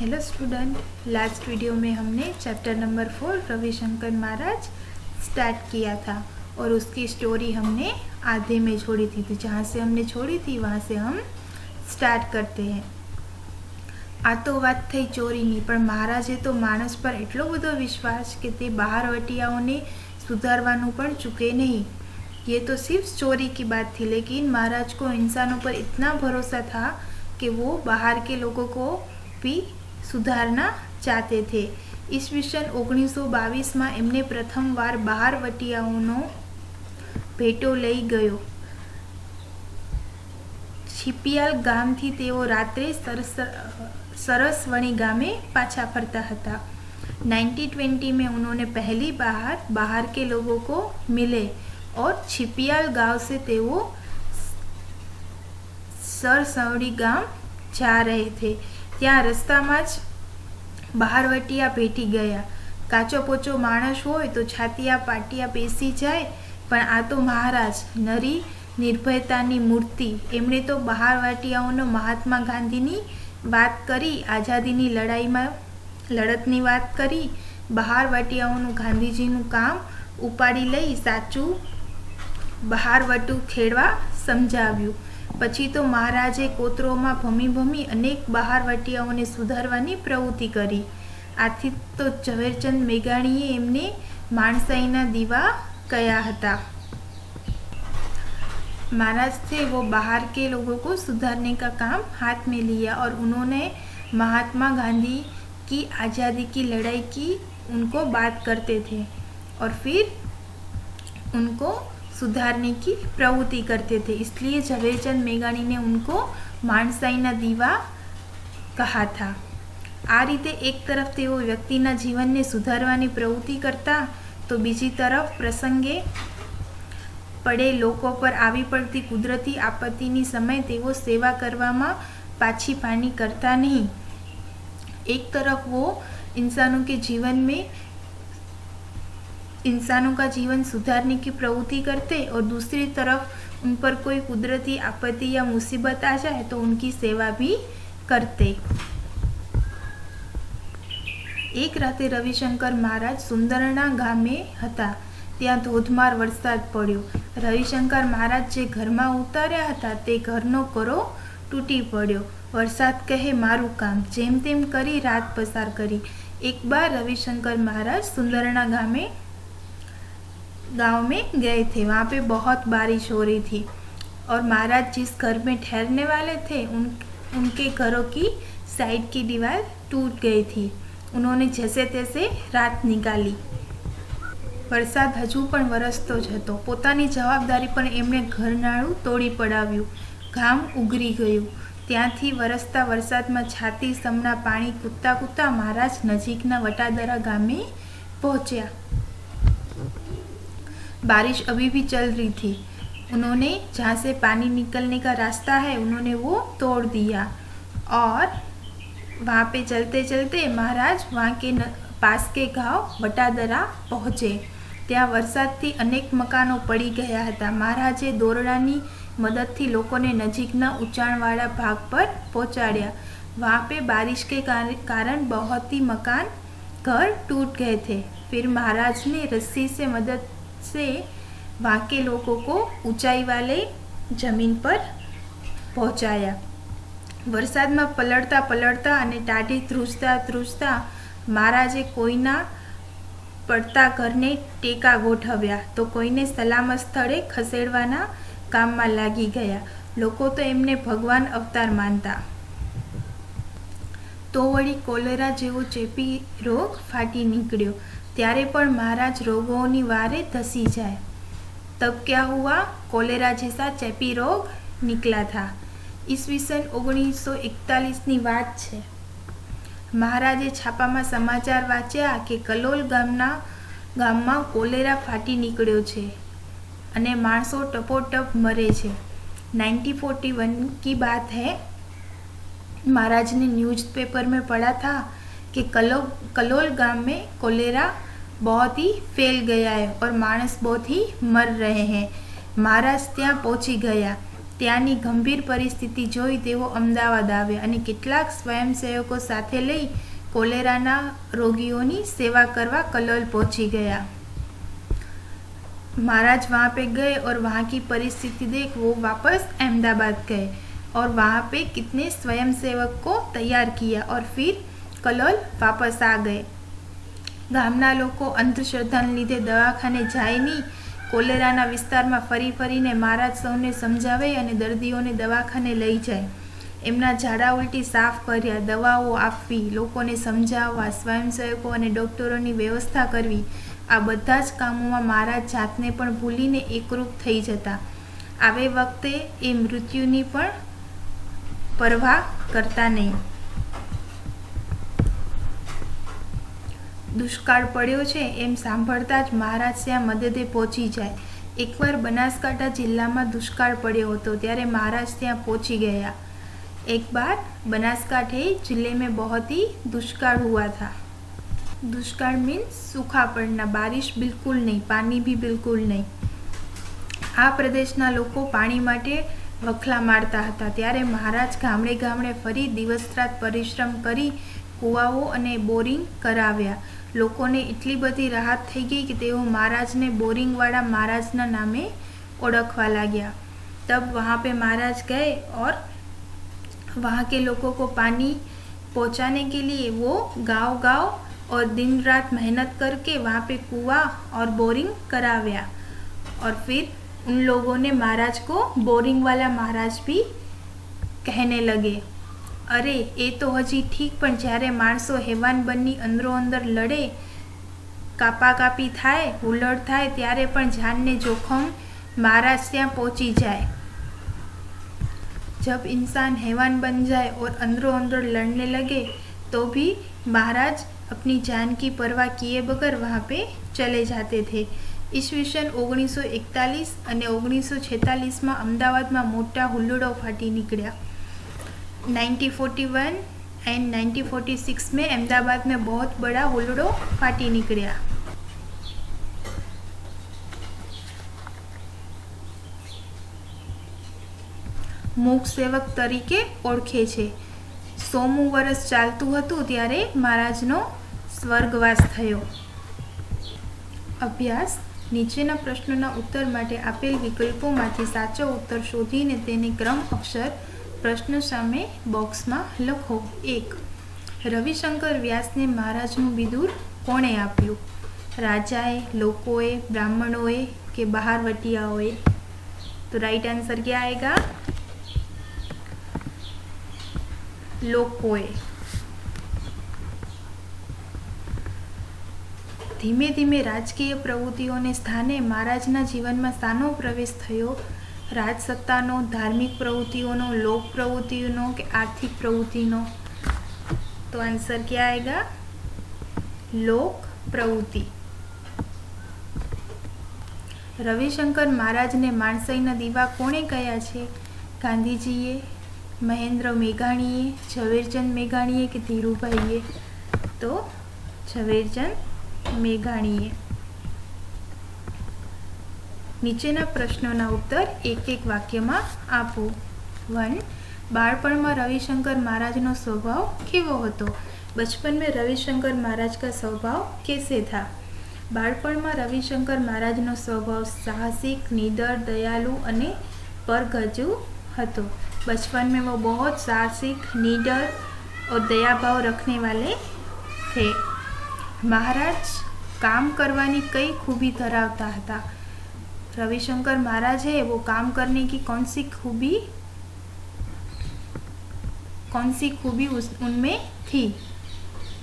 Hello student, last video में हमने chapter number 4 Ravishankar महाराज start किया था और उसकी स्टोरी हमने आधे में छोड़ी थी। तो जहाँ से हमने छोड़ी थी वहाँ से हम स्टार्ट करते हैं। आ तो વાત થઈ ચોરીની, પણ મહારાજે તો માણસ પર એટલો બધો વિશ્વાસ કે તે બહારવટીયાઓને સુધારવાનું પણ ચૂકે नहीं। ये तो सिर्फ चोरी की बात थी, लेकिन महाराज को इंसानों पर इतना भरोसा था कि वो बाहर के लोगों को भी सुधारना चाहते थे। ईस्वीसन 1922 में एमने प्रथम वार બહારવટીયાઓનો ભેટો લઈ ગયો। छिपियाल गामथी तेओ रात्रे सरसवणी गामे पाछा फरता हता। 1920 में उन्होंने पहली बाहर के लोगों को मिले और छिपियाल गांव से तेओ सरसवणी गाम जा रहे थे। त्या रस्ता में ज બહારવટીયા भेटी गया। काचो पोचो माणस होय तो छातिया पाटिया बेसी जाए, पण आ तो महाराज नरी निर्भयतानी मूर्ति। एमणे तो બહારવટીયાઓનો महात्मा गांधीनी बात करी, आजादीनी लड़ाईमां लड़तनी बात करी, બહારવટીયાઓનું ગાંધीजीનું काम उपाड़ी लई साचू બહારવટું ખેડવા समझाव्યું। પછી તો મહારાજે કોતરોમાં ભમી ભમી અનેક બહારવટીયાઓને સુધારવાની પ્રવૃત્તિ કરી। આથી તો ઝવેરચંદ મેઘાણીએ એમને માણસાઈના દીવા કયા હતા। महाराज थे वो बाहर के लोगों को सुधारने का काम हाथ में लिया और उन्होंने महात्मा गांधी की आज़ादी की लड़ाई की उनको बात करते थे और फिर उनको सुधारने की प्रवृत्ति करते थे। इसलिए ઝવેરચંદ મેઘાણી ने उनको माणसाईना दीवा कहा था। आ रीते एक तरफ तेओ व्यक्तिना जीवनने सुधारवानी प्रवृत्ति करता, तो बीजी तरफ प्रसंगे पड़े लोगों पर आवी पड़ती कुदरती आपत्तिनी समय तेओ सेवा करवामां पाछी पानी करता नहीं। एक तरफ वो इंसानों का जीवन सुधारने की प्रवृत्ति करते और दूसरी तरफ उन पर कोई कुदरती आपत्ति या मुसीबत आ जाए तो उनकी सेवा भी करते। एक राते रविशंकर महाराज सुंदरणा गामे हता। ત્યાં ધોધમાર વરસાદ પડ્યો। રવિશંકર મહારાજ જે ઘરમાં ઉતાર્યા હતા તે ઘરનો કરો તૂટી પડ્યો। વરસાદ કહે મારું કામ, જેમ તેમ કરી રાત પસાર કરી। एक बार रविशंकर महाराज सुंदरणा गांव में गए थे। वहाँ पे बहुत बारिश हो रही थी और महाराज जिस घर में ठहरने वाले थे उनके घरों की साइड की दीवार टूट गई थी। उन्होंने जैसे तैसे रात निकाली। वरसाद हजू पण वरसतो ज हतो। पोतानी जवाबदारी पर एमणे घरनाळुं तोड़ी पड़ाव्युं। गाम उगरी गयुं। त्यांथी वरसता वरसादमां छाती समना पाणी कूदता कूदता महाराज नजीकना वटादरा गामे पहुंच्या। बारिश अभी भी चल रही थी। उन्होंने जहाँ से पानी निकलने का रास्ता है उन्होंने वो तोड़ दिया और वहाँ पे चलते चलते महाराज वहाँ के पास के गांव वटादरा पहुँचे। ત્યાં વરસાદથી અનેક મકાનો પડી ગયા હતા। મહારાજે દોરડાની મદદથી લોકોને નજીકના ઊંચાણવાળા ભાગ પર પહોંચાડ્યા। वहाँ पे बारिश के कारण बहुत ही मकान घर टूट गए थे। फिर महाराज ने रस्सी से मदद से वहाँ के लोगों को ऊंचाई वाले जमीन पर पहुँचाया। वरसादमां पलळता पलळता अने टाढी ધ્રુજતા ધ્રુજતા महाराजे कोईना પડતા ઘરને ટેકા ગોઠવ્યા તો કોઈને સલામત સ્થળે ખસેડવાના કામમાં લાગી ગયા। લોકો તો એમને ભગવાન અવતાર માનતા। તો વળી કોલેરા જેવો ચેપી રોગ ફાટી નીકળ્યો ત્યારે પણ महाराज रोगोની વારે ધસી જાય। तब क्या हुआ? कोलेरा जैसा चेपी रोग निकला था। ईस्वीसन 1941 વાત છે। મહારાજે છાપામાં સમાચાર વાંચ્યા કે કલોલ ગામમાં કોલેરા ફાટી નીકળ્યો છે અને માણસો ટપોટપ મરે છે। 1941 की बात है। महाराज ने न्यूज़पेपर में पढ़ा था कि कलोल गांव में कोलेरा बहुत ही फैल गया है और माणस बहुत ही मर रहे हैं। महाराज ત્યાં પહોંચી ગયા। ત્યાંની ગંભીર પરિસ્થિતિ જોઈ તેઓ અમદાવાદ આવ્યા અને કેટલાક સ્વયંસેવકો સાથે લઈ કોલેરાના રોગીઓની सेवा करवा कलोल पहुंची गया। महाराज वहाँ पे गए और वहाँ की परिस्थिति देख वो वापस अहमदाबाद गए और वहाँ पे कितने स्वयंसेवक को तैयार किया और फिर कलोल वापस आ गए। गामना लोको अंधश्रद्धाने लीधे दवाखाने जाए नहीं, कोलेराना विस्तारमां फरी फरीने महाराज सौने समझावे अने दर्दीओने दवाखाने लई जाए। एमना झाड़ा उल्टी साफ कर्या, दवाओ आपवी, लोकोने समझाववा, स्वयंसेवको अने डॉक्टरोनी व्यवस्था करवी, आ बधा ज कामोमां महाराज जातने पण भूलीने एकरूप थई जता। आवे वखते ए मृत्युनी पण परवाह करता नहीं। दुष्काळ पड्यो छे एम सांभळता ज महाराज त्यां मददे पहोंची जाए। एकवार बनासकांठा जिल्लामां दुष्काळ पड्यो हतो त्यारे महाराज त्यां पहोंची गया। एक बार बनासकांठे जिले में बहुत ही दुष्काळ हुआ था। दुष्काळ मीन्स सूखा पड़ना, बारिश बिल्कुल नहीं, पानी भी बिल्कुल नहीं। आ प्रदेशना लोको पाणी माटे वखला मारता हता त्यारे महाराज गामडे गामडे फरी दिवस रात परिश्रम करी कुआओ अने बोरिंग कराव्या। लोकोने एटली बधी राहत थई गई कि तेओ महाराजने बोरिंग वाला महाराजना नामे ओळखवा लाग्या। तब वहाँ पे महाराज गए और वहाँ के लोगों को पानी पहुँचाने के लिए वो गांव गांव और दिन रात मेहनत करके वहाँ पे कुआं और बोरिंग कराव्या। और फिर उन लोगों ने महाराज को बोरिंग वाला महाराज भी कहने लगे। अरे ए तो हजी ठीक, पण ज्यारे माणसो हेवान बनी अंदरो अंदर लड़े, कापाकापी थाय, हुल्लड़ थाय त्यारे पण जान जोखम महाराज त्यां पहुँची जाए। जब इंसान हैवान बन जाए और अंदरो अंदर लड़ने लगे तो भी महाराज अपनी जान की परवाह किए बगैर वहाँ पे चले जाते थे। ईस्वीसन 1941 અને 1946 अमदावाद में मोटा हुल्लड़ो फाटी निकल्या। 1941 एंड 1946 में अहमदाबाद में बहुत बड़ा हुल्लड़ो फाटी निकल्या। मूक सेवक तरीके ओळखे छे। 100मुं वर्ष चालतुं हतुं त्यारे महाराजनो स्वर्गवास थयो। अभ्यास नीचेना प्रश्नोना उत्तर माटे आपेल विकल्पोमांथी साचो उत्तर शोधीने तेने क्रम अक्षर प्रश्न सामे बॉक्समां लखो। 1. रविशंकर व्यासने महाराजनुं बिदुर कोणे आप्युं? राजाए, लोकोए, ब्राह्मणोए के बहारवटियाओए? तो राइट आंसर क्या आएगा? लोकोए। धीमे धीमे राजकीय प्रवृत्तिओने स्थाने महाराजना जीवनमां शानो प्रवेश थयो? राजसत्तानो, धार्मिक प्रवृत्तिओनो, लोक प्रवृत्तिओनो के आर्थिक प्रवृत्तिनो? तो आंसर क्या आएगा? लोक प्रवृत्ति। रविशंकर महाराज ने माणसाईना दीवा कोणे कह्या छे? गांधीजीए, महेंद्र मेघाणीए, ઝવેરચંદ મેઘાણીએ કે ધીરુભાઈએ? તો ઝવેરચંદ મેઘાણીએ। નીચેના પ્રશ્નોના उत्तर एक एक વાક્યમાં આપો। 1. બાળપણમાં રવિશંકર महाराजનો स्वभाव કેવો હતો? बचपन में रविशंकर महाराज का स्वभाव कैसे था? बाळपणमां रविशंकर महाराजનો स्वभाव साहसिक, निडर, दयालु અને परगजू હતો। बचपन में वो बहुत साहसिक, निडर और दया भाव रखने वाले थे। महाराज काम करवानी कई खूबी धरावता था? रविशंकर महाराज है वो काम करने की कौन सी खूबी उनमें थी?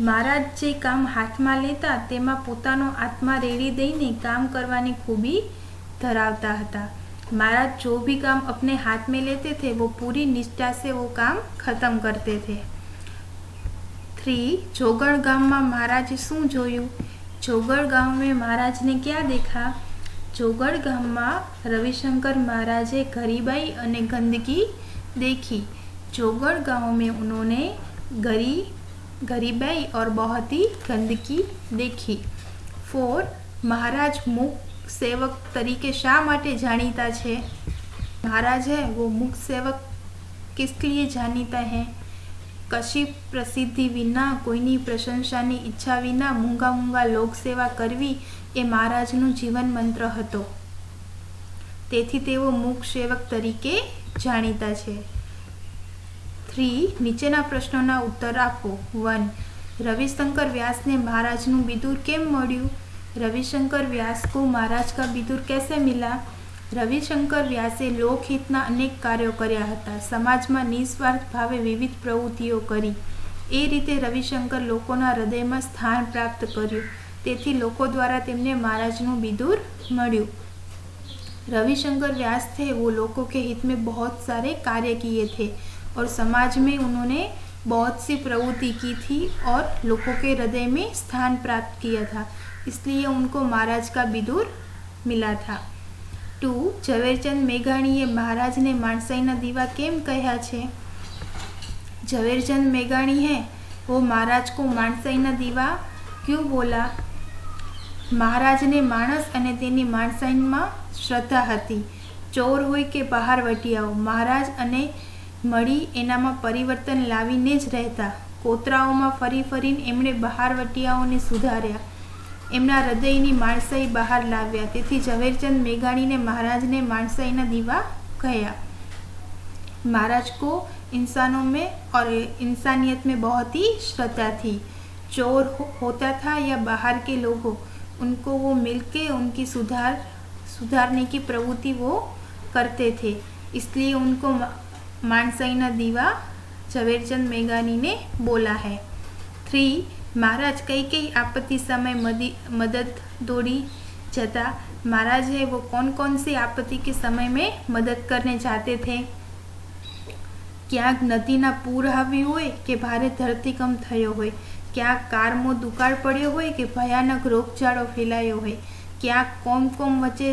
महाराज जे काम हाथ में लेता तेमां पोतानो आत्मा रेड़ी दईने काम करवानी खूबी धरावता हता। महाराज जो भी काम अपने हाथ में लेते थे वो पूरी निष्ठा से वो काम खत्म करते थे। 3. जोगड़ गाम में महाराज शू जोयु? जोगड़ गांव में महाराज ने क्या देखा? जोगड़ गाम में रविशंकर महाराजे गरीबाई और गंदगी देखी। जोगड़ गांव में उन्होंने गरीबाई और बहुत ही गंदगी देखी। 4. महाराज मूक सेवक तरीके शा माटे जाणीता छे? महाराज है वो मुख सेवक किस लिए जानीता है? कशी प्रसिद्धि विना, कोईनी प्रशंसानी ઈચ્છા વિના મૂંગા મૂંગા લોક સેવા કરવી એ મહારાજનું જીવન મંત્ર હતો. તેથી તેઓ મૂક સેવક તરીકે જાણીતા છે. 3. નીચેના પ્રશ્નોના ઉત્તર આપો. 1. रविशंकर व्यास ने महाराज नु बिदुर केम मळ्यु? रविशंकर व्यास को महाराज का बिदुर कैसे मिला? रविशंकर व्यासे लोकहितना अनेक कार्यों कर्या हता. समाजमां निस्वार्थ भावे विविध प्रवृत्तिओ करी. ए रीते रविशंकर लोकोना हृदयमां स्थान प्राप्त कर्युं. तेथी लोको द्वारा तेमने महाराजनु बिदुर मळ्युं. रविशंकर व्यास थे वो लोगों के हित में बहुत सारे कार्य किए थे और समाज में उन्होंने बहुत सी प्रवृत्ति की थी और लोगों के हृदय में स्थान प्राप्त किया था, इसलिए उनको महाराज का बिदुर मिला था. 2. ઝવેરચંદ મેઘાણીએ महाराज ने माणसाईना दीवा केम कह्या छे? ઝવેરચંદ મેઘાણી है वो महाराज को माणसाईना दीवा क्यों बोला? महाराज ने माणस अने तेनी माणसाईमां श्रद्धा हती. ચોર હોય કે બહાર વટિયાઓ, महाराज अने મળી એનામાં પરિવર્તન લાવીને જ રહેતા. કોતરાઓમાં ફરી ફરીને એમણે બહાર વટિયાઓને સુધાર્યા, એમના હૃદયની માણસાઈ બહાર લાવ્યા. તેથી ઝવેરચંદ મેઘાણીને महाराजને माणसाईना दीवा कहा. महाराज को इंसानों में और इंसानियत में बहुत ही श्रद्धा थी. चोर होता था या बाहर के लोगों, उनको वो मिलके उनकी सुधारने की प्रवृत्ति वो करते थे, इसलिए उनको माणसाईना दीवा ઝવેરચંદ मेघानी ने बोला है. 3. महाराज कई कई आपत्ति समय मदद दौड़ी जाता. महाराज है वो कौन कौन सी आपत्ति के समय में मदद करने जाते थे? क्यांक नदीना पूर આવ્યું હોય કે ભારે ધરતીકંપ થયો હોય, ક્યાંક કારમાં દુકાળ પડ્યો હોય કે ભયાનક રોગચાળો ફેલાયો હોય, ક્યાંક કોમ વચ્ચે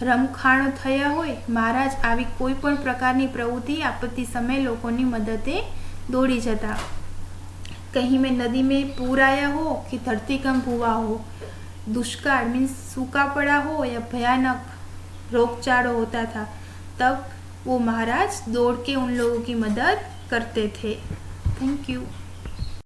રમખાણો થયા હોય, महाराज આવી કોઈ પણ પ્રકારની પ્રવૃત્તિ આપત્તિ સમયે લોકોની મદદે દોડી જતા. कहीं में नदी में पूर आया हो कि धरतीकंप हुआ हो, दुष्काल मीन्स सूखा पड़ा हो या भयानक रोगचाड़ो होता था, तब वो महाराज दौड़ के उन लोगों की मदद करते थे. Thank you.